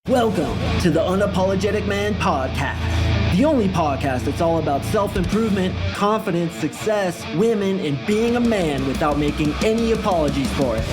Welcome to the Unapologetic Man Podcast, the only podcast that's all about self-improvement, confidence, success, women, and being a man without making any apologies for it.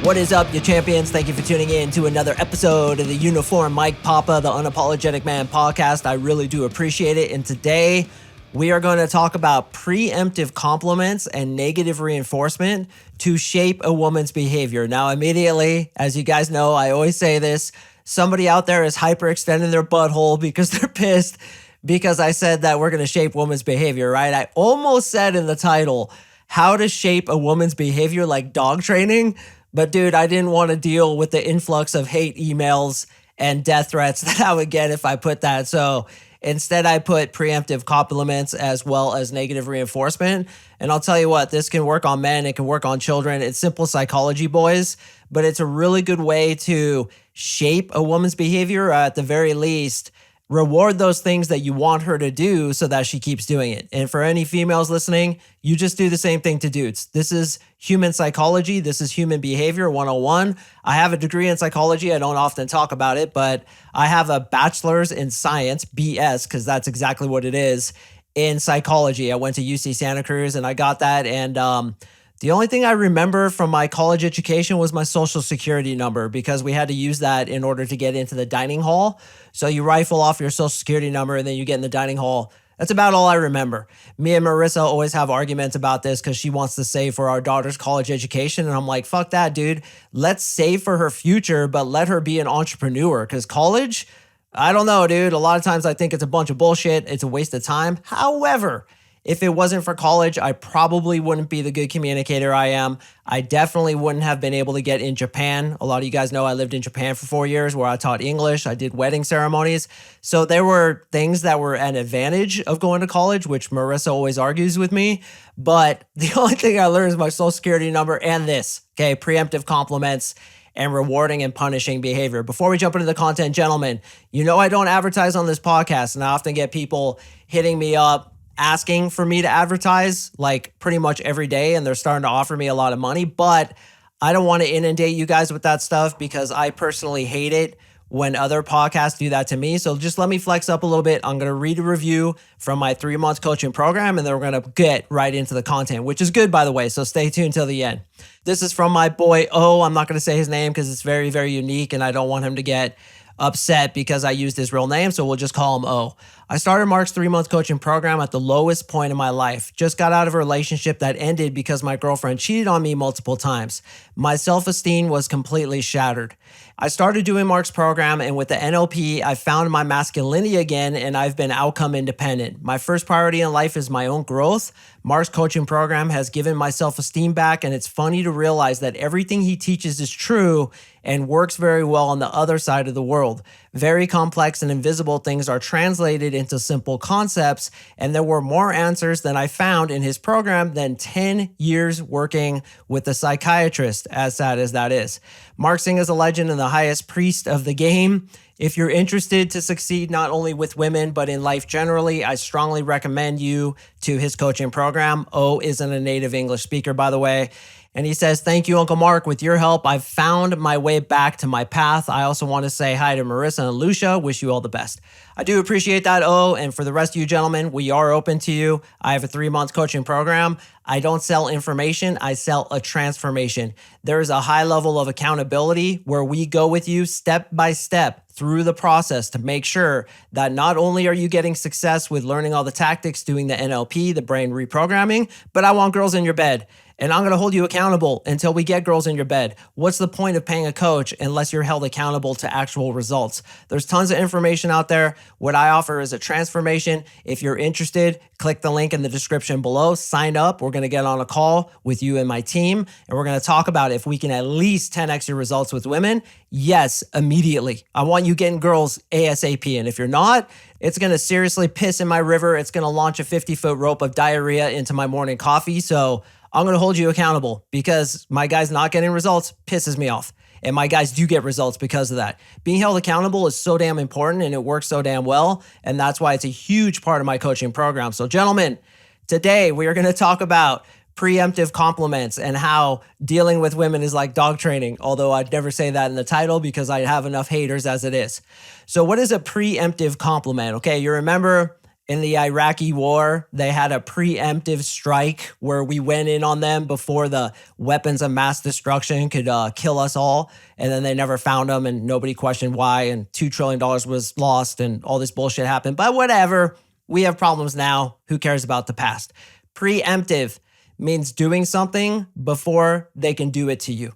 What is up, you champions? Thank you for tuning in to another episode of the Uniform Mike Papa, the Unapologetic Man Podcast. I really do appreciate it. And today, we are going to talk about preemptive compliments and negative reinforcement to shape a woman's behavior. Now, immediately, as you guys know, I always say this, somebody out there is hyperextending their butthole because they're pissed because I said that we're going to shape women's behavior, right? I almost said in the title, how to shape a woman's behavior like dog training. But dude, I didn't want to deal with the influx of hate emails and death threats that I would get if I put that. So instead, I put preemptive compliments as well as negative reinforcement. And I'll tell you what, this can work on men. It can work on children. It's simple psychology, boys, but it's a really good way to shape a woman's behavior, or at the very least, reward those things that you want her to do so that she keeps doing it. And for any females listening, you just do the same thing to dudes. This is human psychology. This is human behavior 101. I have a degree in psychology. I don't often talk about it, but I have a bachelor's in science, BS, because that's exactly what it is, in psychology. I went to UC Santa Cruz and I got that. And the only thing I remember from my college education was my social security number, because we had to use that in order to get into the dining hall. So you rifle off your social security number and then you get in the dining hall. That's about all I remember. Me and Marissa always have arguments about this because she wants to save for our daughter's college education. And I'm like, fuck that, dude. Let's save for her future, but let her be an entrepreneur, because college, I don't know, dude. A lot of times I think it's a bunch of bullshit. It's a waste of time. However, if it wasn't for college, I probably wouldn't be the good communicator I am. I definitely wouldn't have been able to get in Japan. A lot of you guys know I lived in Japan for 4 years where I taught English. I did wedding ceremonies. So there were things that were an advantage of going to college, which Marissa always argues with me. But the only thing I learned is my social security number and this, okay, preemptive compliments and rewarding and punishing behavior. Before we jump into the content, gentlemen, you know I don't advertise on this podcast, and I often get people hitting me up asking for me to advertise like pretty much every day, and they're starting to offer me a lot of money, but I don't want to inundate you guys with that stuff because I personally hate it when other podcasts do that to me. So just let me flex up a little bit. I'm going to read a review from my 3-month coaching program, and then we're going to get right into the content, which is good, by the way. So stay tuned till the end. This is from my boy O. I'm not going to say his name because it's very, very unique, and I don't want him to get upset because I used his real name, so we'll just call him O. I started Mark's 3-month coaching program at the lowest point in my life. Just got out of a relationship that ended because my girlfriend cheated on me multiple times. My self-esteem was completely shattered. I started doing Mark's program, and with the NLP, I found my masculinity again, and I've been outcome independent. My first priority in life is my own growth. Mark's coaching program has given my self-esteem back, and it's funny to realize that everything he teaches is true and works very well on the other side of the world. Very complex and invisible things are translated into simple concepts, and there were more answers than I found in his program than 10 years working with a psychiatrist, as sad as that is. MarkSing is a legend and the highest priest of the game. If you're interested to succeed not only with women, but in life generally, I strongly recommend you to his coaching program. O isn't a native English speaker, by the way. And he says, thank you, Uncle Mark. With your help, I've found my way back to my path. I also want to say hi to Marissa and Lucia. Wish you all the best. I do appreciate that, O. And for the rest of you gentlemen, we are open to you. I have a 3-month coaching program. I don't sell information. I sell a transformation. There is a high level of accountability where we go with you step by step through the process to make sure that not only are you getting success with learning all the tactics, doing the NLP, the brain reprogramming, but I want girls in your bed. And I'm going to hold you accountable until we get girls in your bed. What's the point of paying a coach unless you're held accountable to actual results? There's tons of information out there. What I offer is a transformation. If you're interested, click the link in the description below. Sign up. We're going to get on a call with you and my team, and we're going to talk about if we can at least 10x your results with women. Yes, immediately. I want you getting girls ASAP. And if you're not, it's going to seriously piss in my river. It's going to launch a 50-foot rope of diarrhea into my morning coffee. So I'm going to hold you accountable because my guys not getting results pisses me off. And my guys do get results because of that. Being held accountable is so damn important and it works so damn well. And that's why it's a huge part of my coaching program. So gentlemen, today we are going to talk about preemptive compliments and how dealing with women is like dog training, although I'd never say that in the title because I have enough haters as it is. So what is a preemptive compliment? Okay, you remember in the Iraqi war, they had a preemptive strike where we went in on them before the weapons of mass destruction could kill us all. And then they never found them and nobody questioned why. And $2 trillion was lost and all this bullshit happened. But whatever, we have problems now. Who cares about the past? Preemptive means doing something before they can do it to you.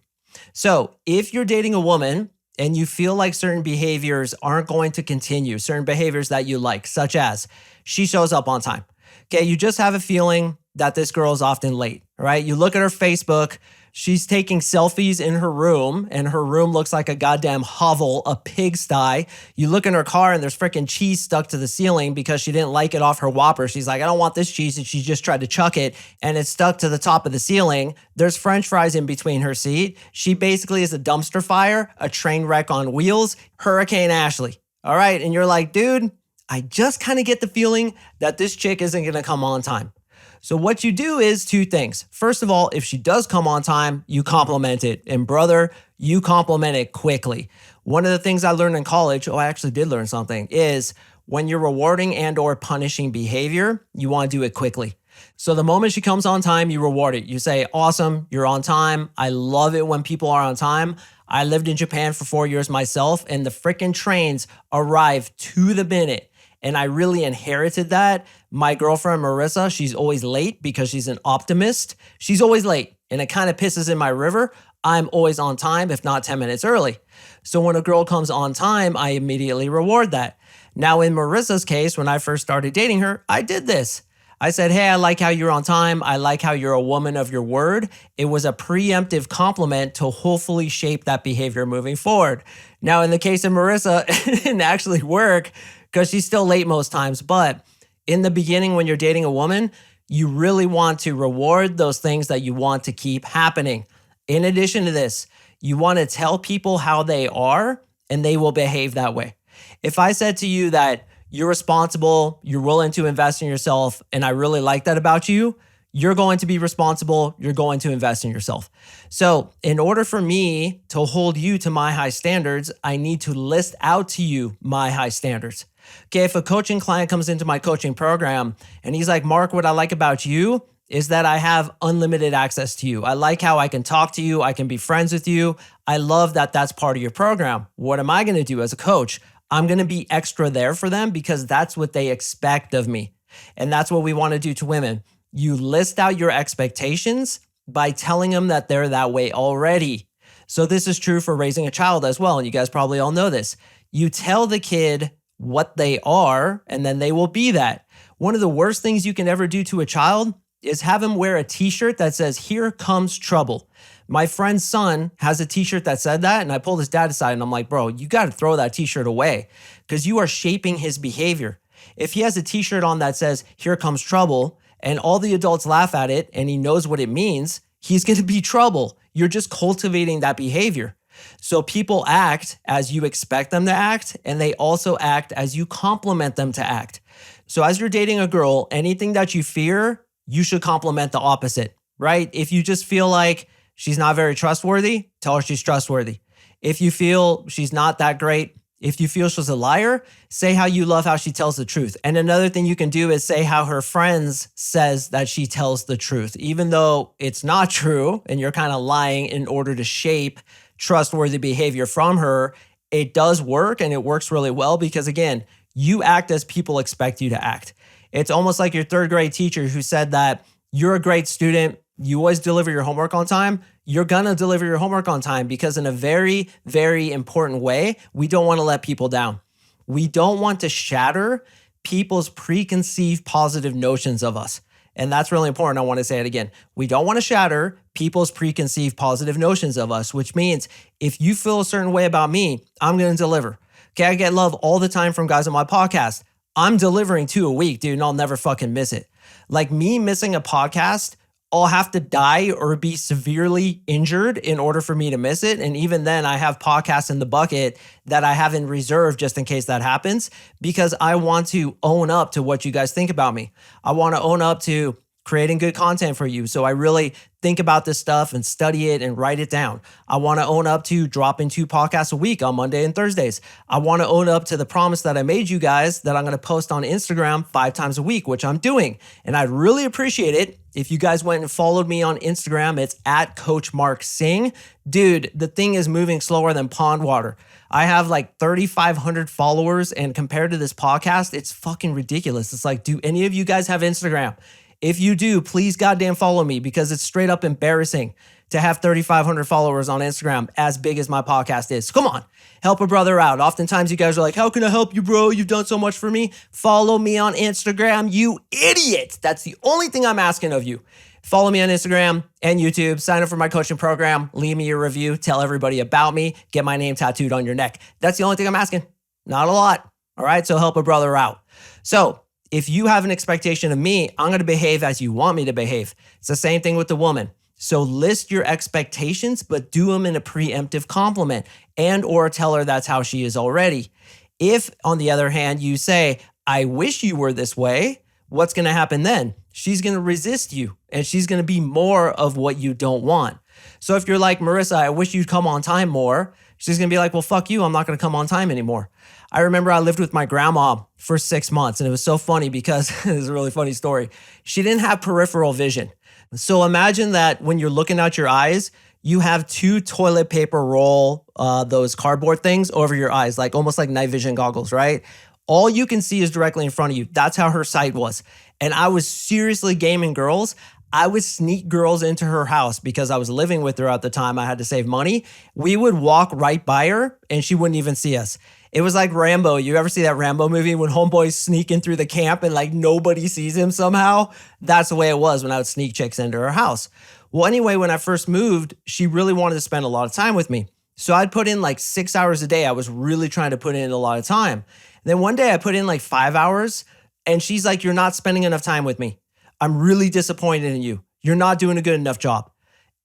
So if you're dating a woman and you feel like certain behaviors aren't going to continue, certain behaviors that you like, such as she shows up on time. Okay, you just have a feeling that this girl is often late, right? You look at her Facebook, she's taking selfies in her room, and her room looks like a goddamn hovel, a pigsty. You look in her car and there's freaking cheese stuck to the ceiling because she didn't like it off her Whopper. She's like, I don't want this cheese, and she just tried to chuck it, and it's stuck to the top of the ceiling. There's French fries in between her seat. She basically is a dumpster fire, a train wreck on wheels, Hurricane Ashley. All right, and you're like, dude, I just kind of get the feeling that this chick isn't going to come on time. So what you do is two things. First of all, if she does come on time, you compliment it. And brother, you compliment it quickly. One of the things I learned in college, I actually did learn something, is when you're rewarding and or punishing behavior, you want to do it quickly. So the moment she comes on time, you reward it. You say, awesome, you're on time. I love it when people are on time. I lived in Japan for 4 years myself, and the freaking trains arrive to the minute. And I really inherited that. My girlfriend, Marissa, she's always late because she's an optimist. She's always late, and it kind of pisses in my river. I'm always on time, if not 10 minutes early. So when a girl comes on time, I immediately reward that. Now, in Marissa's case, when I first started dating her, I did this. I said, hey, I like how you're on time. I like how you're a woman of your word. It was a preemptive compliment to hopefully shape that behavior moving forward. Now, in the case of Marissa, it didn't actually work because she's still late most times. But in the beginning, when you're dating a woman, you really want to reward those things that you want to keep happening. In addition to this, you want to tell people how they are, and they will behave that way. If I said to you that you're responsible, you're willing to invest in yourself, and I really like that about you, you're going to be responsible, you're going to invest in yourself. So in order for me to hold you to my high standards, I need to list out to you my high standards. Okay, if a coaching client comes into my coaching program and he's like, Mark, what I like about you is that I have unlimited access to you. I like how I can talk to you. I can be friends with you. I love that that's part of your program. What am I going to do as a coach? I'm going to be extra there for them because that's what they expect of me. And that's what we want to do to women. You list out your expectations by telling them that they're that way already. So this is true for raising a child as well. And you guys probably all know this. You tell the kid what they are, and then they will be that. One of the worst things you can ever do to a child is have him wear a t-shirt that says, here comes trouble. My friend's son has a t-shirt that said that, and I pulled his dad aside and I'm like, bro, you got to throw that t-shirt away because you are shaping his behavior. If he has a t-shirt on that says, here comes trouble, and all the adults laugh at it and he knows what it means, he's going to be trouble. You're just cultivating that behavior. So people act as you expect them to act, and they also act as you compliment them to act. So as you're dating a girl, anything that you fear, you should compliment the opposite, right? If you just feel like she's not very trustworthy, tell her she's trustworthy. If you feel she's not that great, if you feel she's a liar, say how you love how she tells the truth. And another thing you can do is say how her friends says that she tells the truth, even though it's not true and you're kind of lying in order to shape trustworthy behavior from her. It does work, and it works really well because, again, you act as people expect you to act. It's almost like your third grade teacher who said that you're a great student, you always deliver your homework on time. You're gonna deliver your homework on time because in a very, very important way, we don't wanna let people down. We don't want to shatter people's preconceived positive notions of us. And that's really important. I wanna say it again. We don't wanna shatter people's preconceived positive notions of us, which means if you feel a certain way about me, I'm gonna deliver. Okay, I get love all the time from guys on my podcast. I'm delivering 2 a week, dude, and I'll never fucking miss it. Like me missing a podcast, I'll have to die or be severely injured in order for me to miss it. And even then, I have podcasts in the bucket that I have in reserve just in case that happens, because I want to own up to what you guys think about me. I want to own up to creating good content for you. So I really think about this stuff and study it and write it down. I want to own up to dropping 2 podcasts a week on Monday and Thursdays. I want to own up to the promise that I made you guys that I'm going to post on Instagram 5 times a week, which I'm doing. And I'd really appreciate it if you guys went and followed me on Instagram. It's at CoachMarkSing. Dude, the thing is moving slower than pond water. I have like 3,500 followers, and compared to this podcast, it's fucking ridiculous. It's like, do any of you guys have Instagram? If you do, please goddamn follow me, because it's straight up embarrassing to have 3,500 followers on Instagram as big as my podcast is. Come on, help a brother out. Oftentimes you guys are like, how can I help you, bro? You've done so much for me. Follow me on Instagram, you idiot. That's the only thing I'm asking of you. Follow me on Instagram and YouTube, sign up for my coaching program, leave me a review, tell everybody about me, get my name tattooed on your neck. That's the only thing I'm asking. Not a lot. All right, so help a brother out. So if you have an expectation of me, I'm going to behave as you want me to behave. It's the same thing with the woman. So list your expectations, but do them in a preemptive compliment, and or tell her that's how she is already. If, on the other hand, you say, I wish you were this way, what's going to happen then? She's going to resist you, and she's going to be more of what you don't want. So if you're like, Marissa, I wish you'd come on time more, she's going to be like, well, fuck you. I'm not going to come on time anymore. I remember I lived with my grandma for 6 months, and it was so funny because this is a really funny story. She didn't have peripheral vision. So imagine that when you're looking out your eyes, you have 2 toilet paper roll, those cardboard things over your eyes, like almost like night vision goggles, right? All you can see is directly in front of you. That's how her sight was. And I was seriously gaming girls. I would sneak girls into her house because I was living with her at the time. I had to save money. We would walk right by her and she wouldn't even see us. It was like Rambo. You ever see that Rambo movie when homeboy's sneaking through the camp and like nobody sees him somehow? That's the way it was when I would sneak chicks into her house. Well, anyway, when I first moved, she really wanted to spend a lot of time with me. So I'd put in like 6 hours a day. I was really trying to put in a lot of time. And then one day I put in like 5 hours and she's like, you're not spending enough time with me. I'm really disappointed in you. You're not doing a good enough job.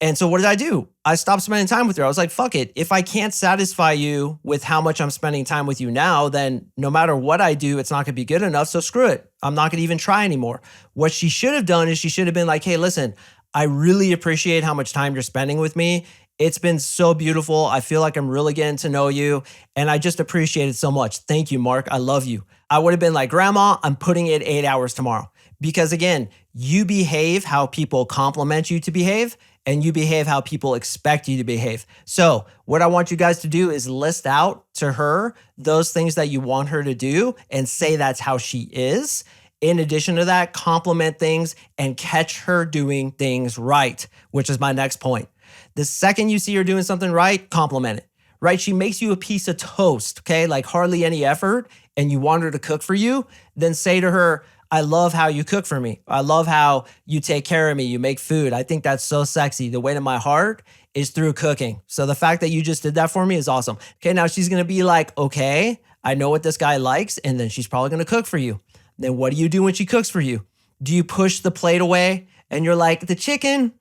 And so what did I do? I stopped spending time with her. I was like, fuck it. If I can't satisfy you with how much I'm spending time with you now, then no matter what I do, it's not going to be good enough. So screw it. I'm not going to even try anymore. What she should have done is she should have been like, hey, listen, I really appreciate how much time you're spending with me. It's been so beautiful. I feel like I'm really getting to know you. And I just appreciate it so much. Thank you, Mark. I love you. I would have been like, Grandma, I'm putting in 8 hours tomorrow. Because again, you behave how people compliment you to behave, and you behave how people expect you to behave. So what I want you guys to do is list out to her those things that you want her to do and say that's how she is. In addition to that, compliment things and catch her doing things right, which is my next point. The second you see her doing something right, compliment it, right? She makes you a piece of toast, okay? Like hardly any effort, and you want her to cook for you, then say to her, I love how you cook for me. I love how you take care of me. You make food. I think that's so sexy. The way to my heart is through cooking. So the fact that you just did that for me is awesome. Okay, now she's going to be like, okay, I know what this guy likes, and then she's probably going to cook for you. Then what do you do when she cooks for you? Do you push the plate away and you're like, the chicken,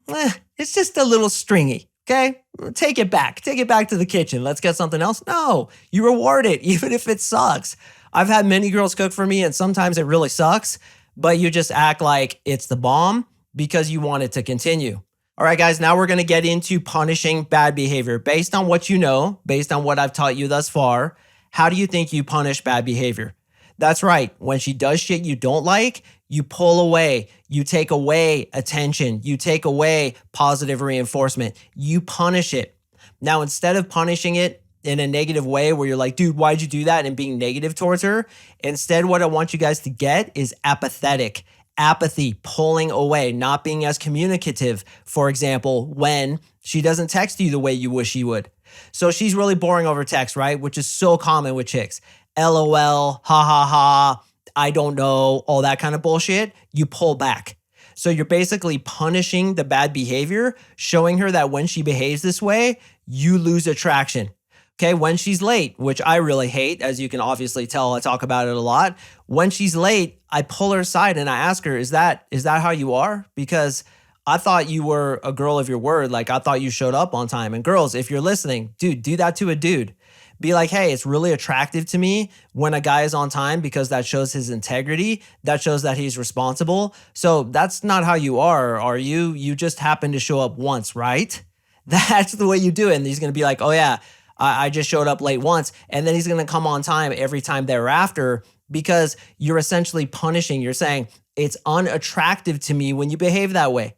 it's just a little stringy. Okay, take it back. Take it back to the kitchen. Let's get something else. No, you reward it, even if it sucks. I've had many girls cook for me, and sometimes it really sucks, but you just act like it's the bomb because you want it to continue. All right, guys, now we're going to get into punishing bad behavior. Based on what you know, based on what I've taught you thus far, how do you think you punish bad behavior? That's right. When she does shit you don't like, you pull away, you take away attention, you take away positive reinforcement, you punish it. Now, instead of punishing it in a negative way where you're like, dude, why'd you do that? And being negative towards her, instead, what I want you guys to get is apathetic. Apathy, pulling away, not being as communicative, for example, when she doesn't text you the way you wish she would. So she's really boring over text, right? Which is so common with chicks. LOL, ha ha ha, I don't know, all that kind of bullshit. You pull back. So you're basically punishing the bad behavior, showing her that when she behaves this way, you lose attraction. Okay, when she's late, which I really hate, as you can obviously tell, I talk about it a lot. When she's late, I pull her aside and I ask her, is that how you are? Because I thought you were a girl of your word. Like I thought you showed up on time. And girls, if you're listening, dude, do that to a dude. Be like, hey, it's really attractive to me when a guy is on time because that shows his integrity. That shows that he's responsible. So that's not how you are you? You just happen to show up once, right? That's the way you do it. And he's going to be like, oh yeah, I just showed up late once. And then he's going to come on time every time thereafter because you're essentially punishing. You're saying it's unattractive to me when you behave that way.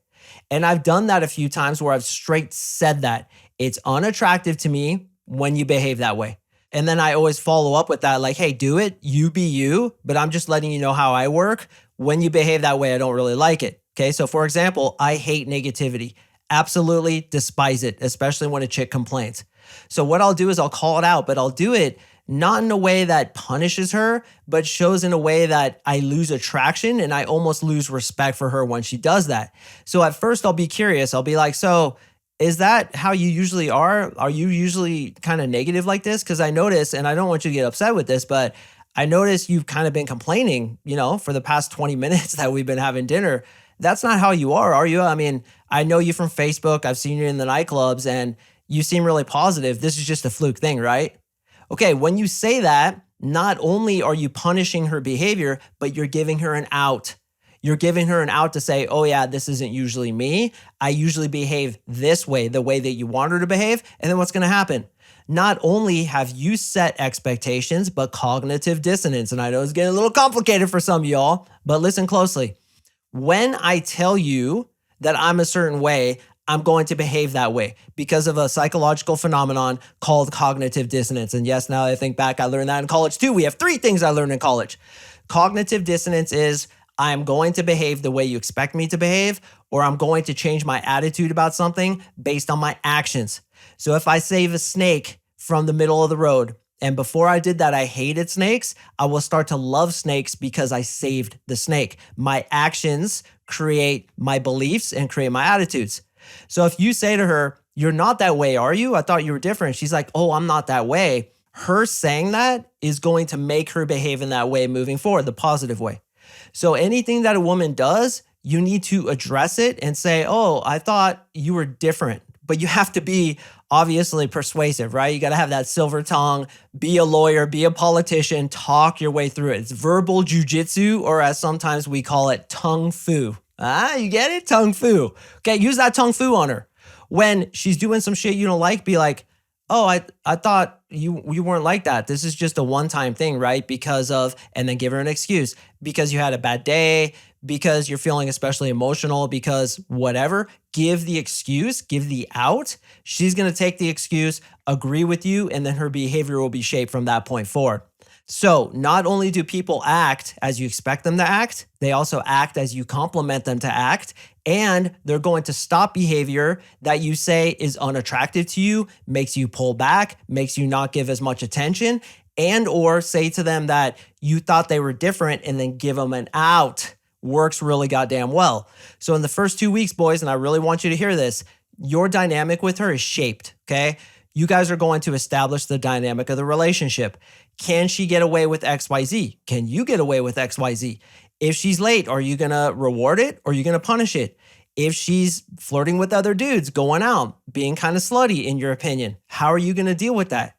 And I've done that a few times where I've straight said that it's unattractive to me when you behave that way. And then I always follow up with that, like, hey, do it, you be you, but I'm just letting you know how I work. When you behave that way, I don't really like it. Okay. So for example, I hate negativity. Absolutely despise it, especially when a chick complains. So what I'll do is I'll call it out, but I'll do it not in a way that punishes her, but shows in a way that I lose attraction and I almost lose respect for her when she does that. So at first I'll be curious. I'll be like, so is that how you usually are? Are you usually kind of negative like this? Because I notice, and I don't want you to get upset with this, but I notice you've kind of been complaining, for the past 20 minutes that we've been having dinner. That's not how you are you? I mean, I know you from Facebook. I've seen you in the nightclubs and you seem really positive. This is just a fluke thing, right? Okay, when you say that, not only are you punishing her behavior, but you're giving her an out. You're giving her an out to say, oh yeah, this isn't usually me. I usually behave this way, the way that you want her to behave. And then what's going to happen? Not only have you set expectations, but cognitive dissonance. And I know it's getting a little complicated for some of y'all, but listen closely. When I tell you that I'm a certain way, I'm going to behave that way because of a psychological phenomenon called cognitive dissonance. And yes, now I think back, I learned that in college too. We have 3 things I learned in college. Cognitive dissonance is I'm going to behave the way you expect me to behave, or I'm going to change my attitude about something based on my actions. So if I save a snake from the middle of the road, and before I did that, I hated snakes, I will start to love snakes because I saved the snake. My actions create my beliefs and create my attitudes. So if you say to her, you're not that way, are you? I thought you were different. She's like, oh, I'm not that way. Her saying that is going to make her behave in that way moving forward, the positive way. So anything that a woman does, you need to address it and say, oh, I thought you were different. But you have to be obviously persuasive, right? You got to have that silver tongue, be a lawyer, be a politician, talk your way through it. It's verbal jujitsu, or as sometimes we call it, tongue fu. You get it? Tongue fu. Okay, use that tongue fu on her. When she's doing some shit you don't like, be like, oh, I thought you weren't like that. This is just a one-time thing, right? Because of, and then give her an excuse. Because you had a bad day, because you're feeling especially emotional, because whatever. Give the excuse, give the out. She's going to take the excuse, agree with you, and then her behavior will be shaped from that point forward. So not only do people act as you expect them to act, they also act as you compliment them to act. And they're going to stop behavior that you say is unattractive to you, makes you pull back, makes you not give as much attention, and or say to them that you thought they were different and then give them an out. Works really goddamn well. So in the first 2 weeks, boys, and I really want you to hear this, your dynamic with her is shaped, okay? You guys are going to establish the dynamic of the relationship. Can she get away with XYZ? Can you get away with XYZ? If she's late, are you going to reward it or are you going to punish it? If she's flirting with other dudes, going out, being kind of slutty in your opinion, how are you going to deal with that?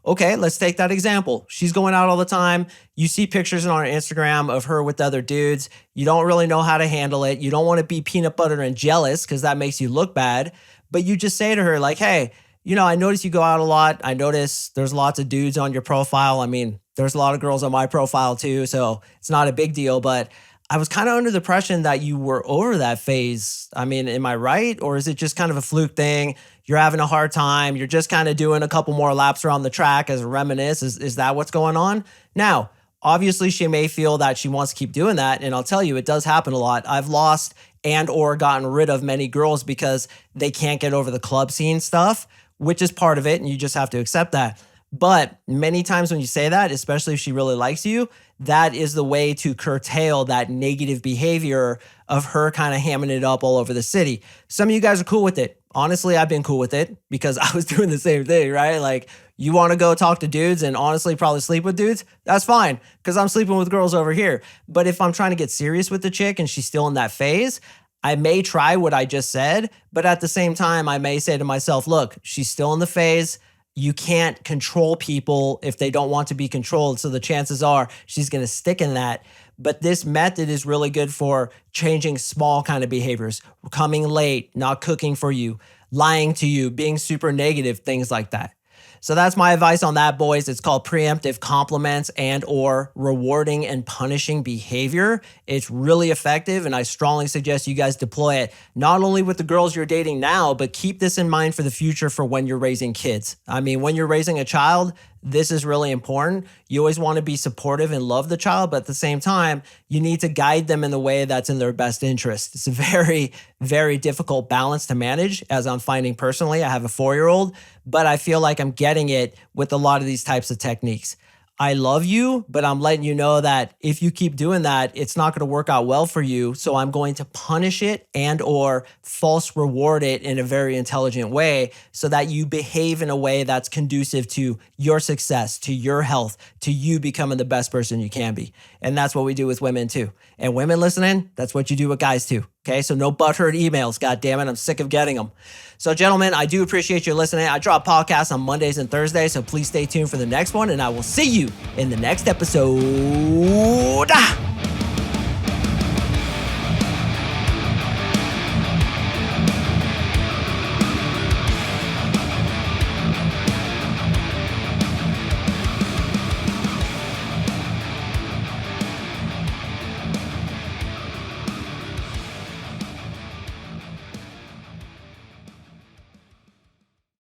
Okay, let's take that example. She's going out all the time. You see pictures on her Instagram of her with other dudes. You don't really know how to handle it. You don't want to be peanut butter and jealous because that makes you look bad. But you just say to her like, hey, I notice you go out a lot. I notice there's lots of dudes on your profile. I mean, there's a lot of girls on my profile too, so it's not a big deal. But I was kind of under the impression that you were over that phase. I mean, am I right? Or is it just kind of a fluke thing? You're having a hard time. You're just kind of doing a couple more laps around the track as a reminisce. Is that what's going on? Now, obviously, she may feel that she wants to keep doing that. And I'll tell you, it does happen a lot. I've lost and or gotten rid of many girls because they can't get over the club scene stuff, which is part of it. And you just have to accept that. But many times when you say that, especially if she really likes you, that is the way to curtail that negative behavior of her kind of hamming it up all over the city. Some of you guys are cool with it. Honestly, I've been cool with it because I was doing the same thing, right? Like, you want to go talk to dudes and honestly probably sleep with dudes? That's fine because I'm sleeping with girls over here. But if I'm trying to get serious with the chick and she's still in that phase, I may try what I just said, but at the same time, I may say to myself, look, she's still in the phase. you can't control people if they don't want to be controlled. So the chances are she's going to stick in that. But this method is really good for changing small kind of behaviors, coming late, not cooking for you, lying to you, being super negative, things like that. So that's my advice on that, boys. It's called preemptive compliments and or rewarding and punishing behavior. It's really effective, and I strongly suggest you guys deploy it not only with the girls you're dating now, but keep this in mind for the future for when you're raising kids. I mean, when you're raising a child, this is really important. You always want to be supportive and love the child, but at the same time, you need to guide them in the way that's in their best interest. It's a very, very difficult balance to manage, as I'm finding personally. I have a 4-year-old, but I feel like I'm getting it with a lot of these types of techniques. I love you, but I'm letting you know that if you keep doing that, it's not going to work out well for you. So I'm going to punish it and or false reward it in a very intelligent way so that you behave in a way that's conducive to your success, to your health, to you becoming the best person you can be. And that's what we do with women too. And women listening, that's what you do with guys too. Okay, so no butthurt emails. God damn it, I'm sick of getting them. So gentlemen, I do appreciate you listening. I drop podcasts on Mondays and Thursdays, so please stay tuned for the next one, and I will see you in the next episode.